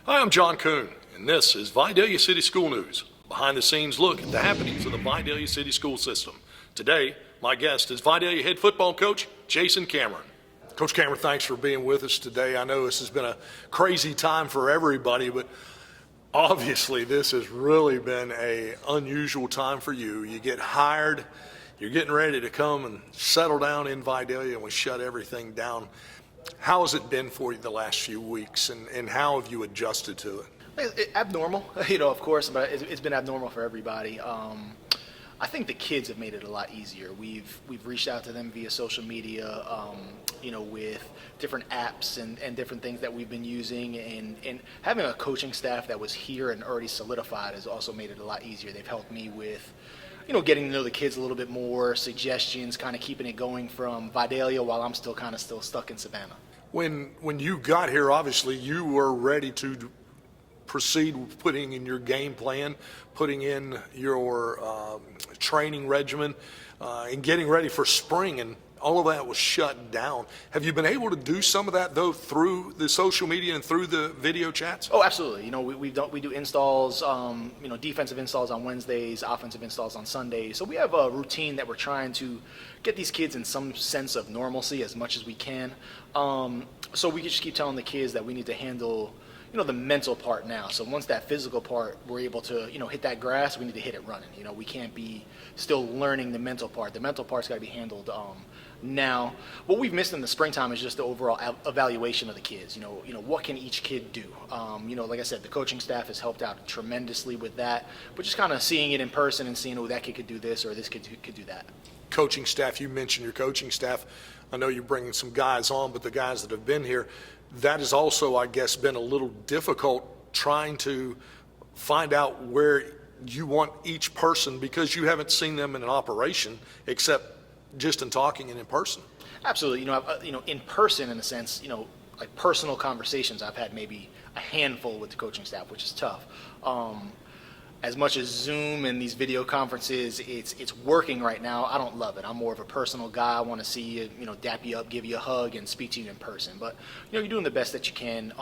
Hi, I'm John Koon, and this is Vidalia City School News, a behind-the-scenes look at the happenings of the Vidalia City School system. Today, my guest is Vidalia head football coach Jason Cameron. Coach Cameron, thanks for being with us today. I know this has been a crazy time for everybody, but obviously this has really been an unusual time for you. You get hired, you're getting ready to come and settle down in Vidalia, and we shut everything down. How has it been for you the last few weeks, and how have you adjusted to it? Abnormal, of course, but it's been abnormal for everybody. I think the kids have made it a lot easier. We've reached out to them via social media, with different apps and different things that we've been using, and having a coaching staff that was here and already solidified has also made it a lot easier. They've helped me with getting to know the kids a little bit more, suggestions, kind of keeping it going from Vidalia while I'm still stuck in Savannah. When you got here, obviously you were ready to proceed with putting in your game plan, putting in your training regimen, and getting ready for spring, and all of that was shut down. Have you been able to do some of that, though, through the social media and through the video chats? Oh, absolutely. We do installs, defensive installs on Wednesdays, offensive installs on Sundays. So we have a routine that we're trying to get these kids in some sense of normalcy as much as we can. So we just keep telling the kids that we need to handle the mental part now. So once that physical part, we're able to, hit that grass, we need to hit it running. We can't be still learning the mental part. The mental part's got to be handled now. What we've missed in the springtime is just the overall evaluation of the kids. What can each kid do? Like I said, the coaching staff has helped out tremendously with that, but just kind of seeing it in person and seeing, that kid could do this or this kid could do that. Coaching staff, you mentioned your coaching staff. I know you're bringing some guys on, but the guys that have been here, that has also, I guess, been a little difficult trying to find out where you want each person, because you haven't seen them in an operation except just in talking and in person. Absolutely. In person, in a sense, like personal conversations, I've had maybe a handful with the coaching staff, which is tough. As much as Zoom and these video conferences, it's working right now. I don't love it. I'm more of a personal guy. I want to see you, dap you up, give you a hug, and speak to you in person. But you're doing the best that you can.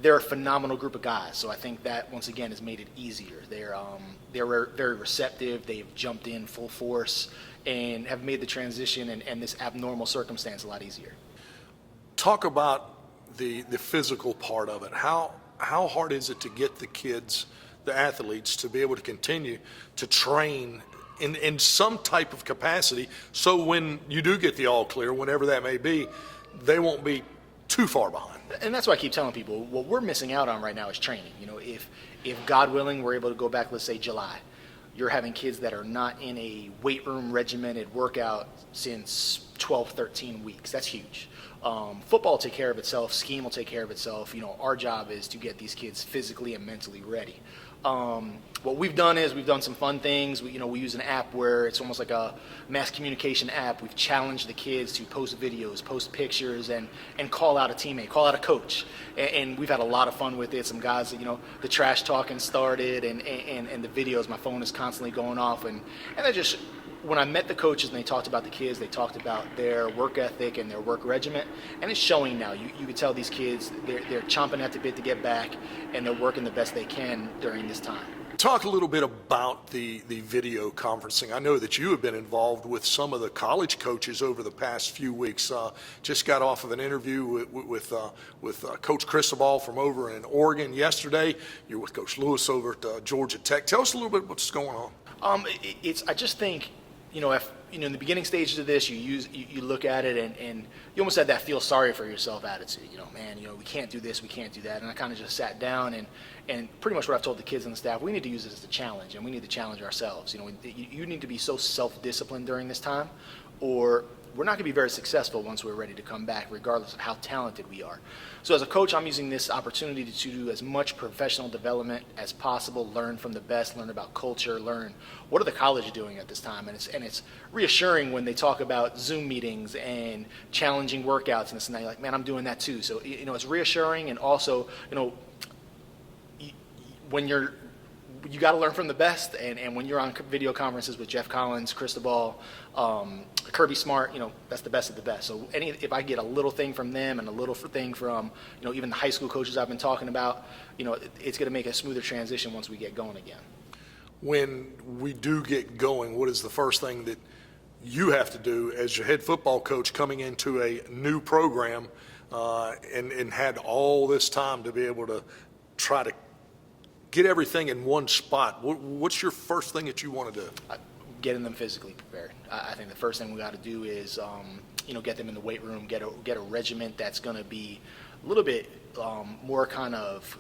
They're a phenomenal group of guys, so I think that once again has made it easier. They're very receptive. They've jumped in full force and have made the transition and this abnormal circumstance a lot easier. Talk about the physical part of it. How hard is it to get the kids, the athletes, to be able to continue to train in some type of capacity, so when you do get the all clear, whenever that may be, they won't be too far behind? And that's why I keep telling people, what we're missing out on right now is training. If God willing, we're able to go back, let's say July, you're having kids that are not in a weight room regimented workout since 12, 13 weeks. That's huge. Football will take care of itself. Scheme will take care of itself. Our job is to get these kids physically and mentally ready. What we've done is we've done some fun things. We use an app where it's almost like a mass communication app. We've challenged the kids to post videos, post pictures, and call out a teammate, call out a coach. And we've had a lot of fun with it. Some guys, the trash talking started, and the videos, my phone is constantly going off. And that just, when I met the coaches and they talked about the kids, they talked about their work ethic and their work regimen, and it's showing now. You can tell these kids, they're chomping at the bit to get back, and they're working the best they can during this time. Talk a little bit about the video conferencing. I know that you have been involved with some of the college coaches over the past few weeks. Just got off of an interview with Coach Cristobal from over in Oregon yesterday. You're with Coach Lewis over at Georgia Tech. Tell us a little bit what's going on. I just think, if in the beginning stages of this, you look at it and you almost had that feel sorry for yourself attitude. We can't do this, we can't do that. And I kind of just sat down and pretty much what I've told the kids and the staff, we need to use this as a challenge, and we need to challenge ourselves. You need to be so self-disciplined during this time, or we're not going to be very successful once we're ready to come back, regardless of how talented we are. So as a coach, I'm using this opportunity to do as much professional development as possible, learn from the best, learn about culture, learn what are the colleges doing at this time. And it's reassuring when they talk about Zoom meetings and challenging workouts and this and that. You're like, man, I'm doing that too. So, it's reassuring, and also, when you're you got to learn from the best. And when you're on video conferences with Jeff Collins, Cristobal, Kirby Smart, that's the best of the best. So if I get a little thing from them and a little thing from, even the high school coaches I've been talking about, it's going to make a smoother transition once we get going again. When we do get going, what is the first thing that you have to do as your head football coach coming into a new program and had all this time to be able to try to get everything in one spot? What's your first thing that you want to do? Getting them physically prepared. I think the first thing we got to do is, get them in the weight room, get a regiment that's going to be a little bit more kind of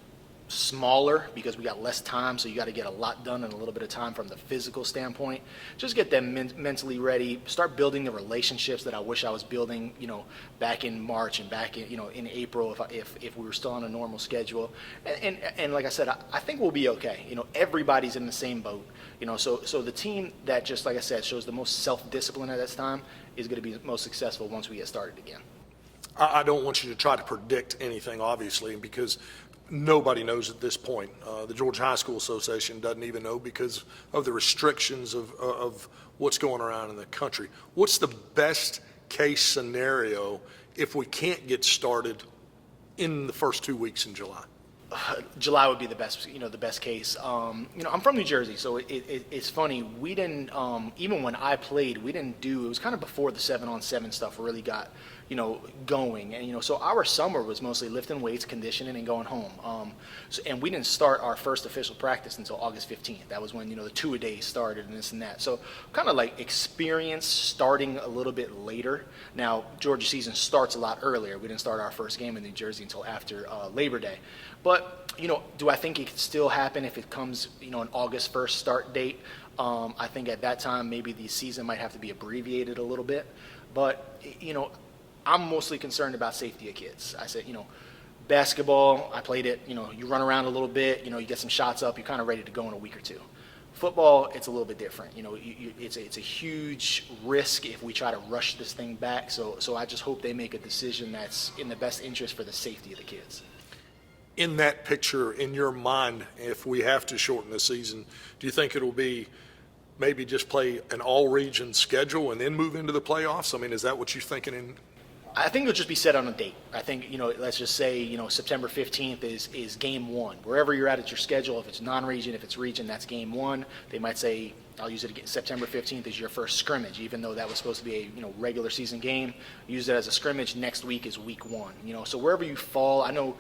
smaller because we got less time, so you got to get a lot done in a little bit of time from the physical standpoint. Just get them mentally ready, start building the relationships that I wish I was building, back in March and back in, in April if we were still on a normal schedule. And like I said, I think we'll be okay. Everybody's in the same boat. So the team that, just like I said, shows the most self-discipline at this time is going to be most successful once we get started again. I don't want you to try to predict anything, obviously, because nobody knows at this point. The Georgia High School Association doesn't even know because of the restrictions of what's going around in the country. What's the best case scenario if we can't get started in the first 2 weeks in July? July would be the best, the best case. I'm from New Jersey, so it's funny. We didn't, even when I played, it was kind of before the 7-on-7 stuff really got, going. And, so our summer was mostly lifting weights, conditioning, and going home. And we didn't start our first official practice until August 15th. That was when, the 2-a-days started and this and that. So kind of like experience starting a little bit later. Now, Georgia season starts a lot earlier. We didn't start our first game in New Jersey until after Labor Day. But, do I think it could still happen if it comes, an August 1st start date? I think at that time maybe the season might have to be abbreviated a little bit. But, I'm mostly concerned about safety of kids. I said, basketball, I played it, you run around a little bit, you get some shots up, you're kind of ready to go in a week or two. Football, it's a little bit different. It's a huge risk if we try to rush this thing back. So I just hope they make a decision that's in the best interest for the safety of the kids. In that picture, in your mind, if we have to shorten the season, do you think it'll be maybe just play an all-region schedule and then move into the playoffs? I mean, is that what you're thinking? I think it'll just be set on a date. I think, let's just say, September 15th is game one. Wherever you're at your schedule, if it's non-region, if it's region, that's game one. They might say, I'll use it again, September 15th is your first scrimmage, even though that was supposed to be a, regular season game. Use it as a scrimmage. Next week is week one, So wherever you fall, I know,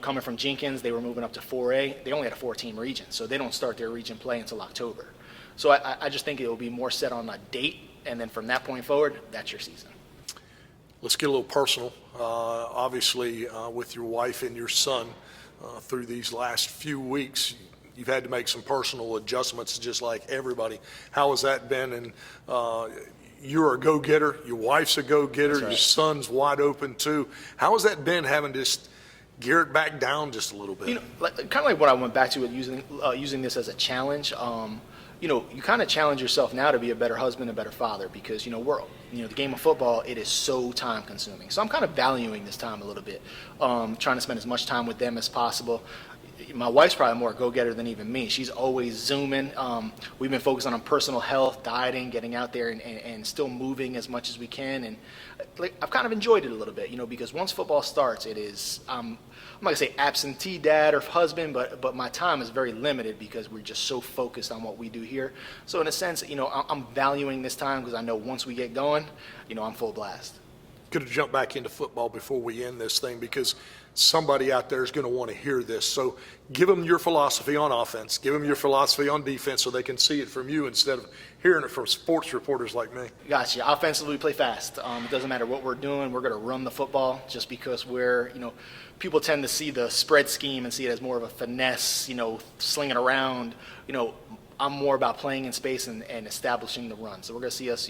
coming from Jenkins, they were moving up to 4A. They only had a 4-team region, so they don't start their region play until October. So I just think it will be more set on a date, and then from that point forward, that's your season. Let's get a little personal. Obviously, with your wife and your son, through these last few weeks, you've had to make some personal adjustments just like everybody. How has that been? And you're a go-getter. Your wife's a go-getter. That's right. Your son's wide open, too. How has that been, having to just gear it back down just a little bit? Kind of like what I went back to with using this as a challenge. You kind of challenge yourself now to be a better husband, a better father, because, the game of football, it is so time consuming. So I'm kind of valuing this time a little bit, trying to spend as much time with them as possible. My wife's probably more a go-getter than even me. She's always Zooming. We've been focusing on personal health, dieting, getting out there and still moving as much as we can. And I've kind of enjoyed it a little bit, because once football starts, it is, I'm not going to say absentee dad or husband, but my time is very limited because we're just so focused on what we do here. So in a sense, I'm valuing this time because I know once we get going, I'm full blast. Could have jumped back into football before we end this thing because somebody out there is going to want to hear this. So give them your philosophy on offense. Give them your philosophy on defense so they can see it from you instead of hearing it from sports reporters like me. Gotcha. Offensively, we play fast. It doesn't matter what we're doing. We're going to run the football just because people tend to see the spread scheme and see it as more of a finesse, slinging around. I'm more about playing in space and establishing the run. So we're going to see us,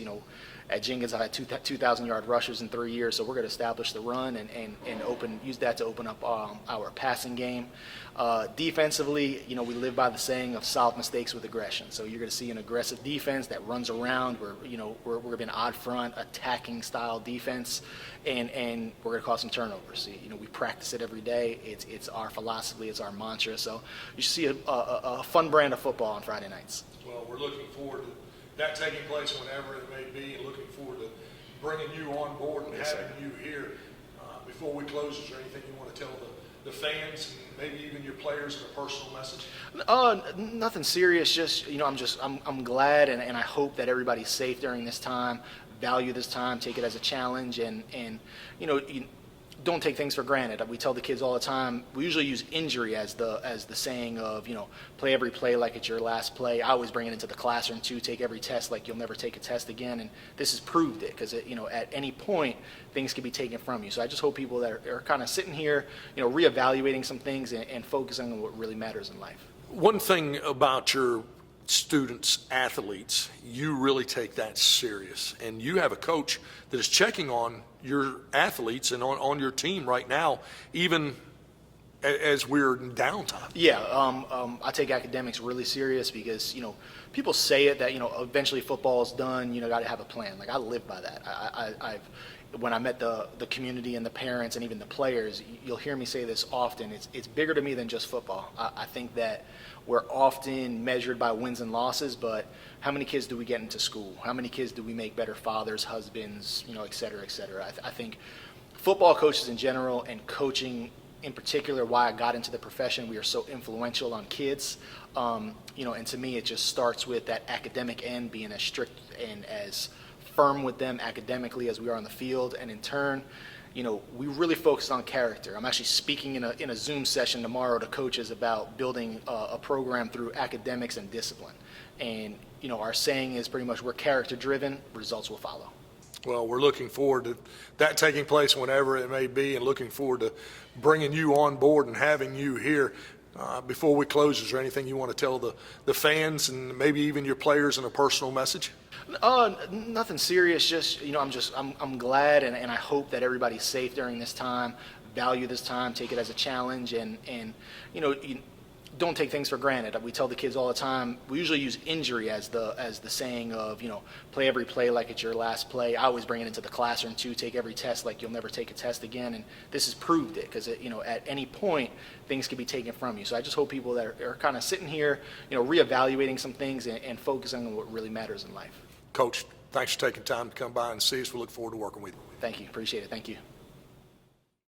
At Jenkins, I've had 2,000-yard rushers in 3 years, so we're going to establish the run and use that to open up our passing game. Defensively, we live by the saying of solve mistakes with aggression. So you're going to see an aggressive defense that runs around. We're going to be an odd front, attacking style defense, and we're going to cause some turnovers. We practice it every day. It's our philosophy. It's our mantra. So you should see a fun brand of football on Friday nights. Well, we're looking forward to that taking place whenever it may be, and looking forward to bringing you on board and having you here. Before we close, is there anything you want to tell the fans and maybe even your players in a personal message? Nothing serious. Just I'm glad and I hope that everybody's safe during this time. Value this time, take it as a challenge, and don't take things for granted. We tell the kids all the time. We usually use injury as the saying of play every play like it's your last play. I always bring it into the classroom too. Take every test like you'll never take a test again, and this has proved it because at any point things can be taken from you. So I just hope people that are kind of sitting here, reevaluating some things and focusing on what really matters in life. One thing about your students, athletes, you really take that serious, and you have a coach that is checking on your athletes and on your team right now, even as we're in downtime. Yeah, I take academics really serious because people say it that eventually football is done. Got to have a plan. Like I live by that. When I met the community and the parents and even the players, you'll hear me say this often. It's bigger to me than just football. I think that we're often measured by wins and losses, but how many kids do we get into school? How many kids do we make better fathers, husbands, et cetera, et cetera? I think football coaches in general and coaching in particular, why I got into the profession, we are so influential on kids. And to me, it just starts with that academic end, being as strict and as firm with them academically as we are on the field, and in turn, we really focus on character. I'm actually speaking in a Zoom session tomorrow to coaches about building a program through academics and discipline. And our saying is pretty much we're character driven, results will follow. Well, we're looking forward to that taking place whenever it may be, and looking forward to bringing you on board and having you here. Before we close, is there anything you want to tell the fans and maybe even your players in a personal message? Nothing serious. Just I'm glad and I hope that everybody's safe during this time. Value this time, take it as a challenge, and don't take things for granted. We tell the kids all the time. We usually use injury as the saying of play every play like it's your last play. I always bring it into the classroom too. Take every test like you'll never take a test again, and this has proved it because at any point things can be taken from you. So I just hope people that are kind of sitting here, reevaluating some things and focusing on what really matters in life. Coach, thanks for taking time to come by and see us. We look forward to working with you. Thank you. Appreciate it. Thank you.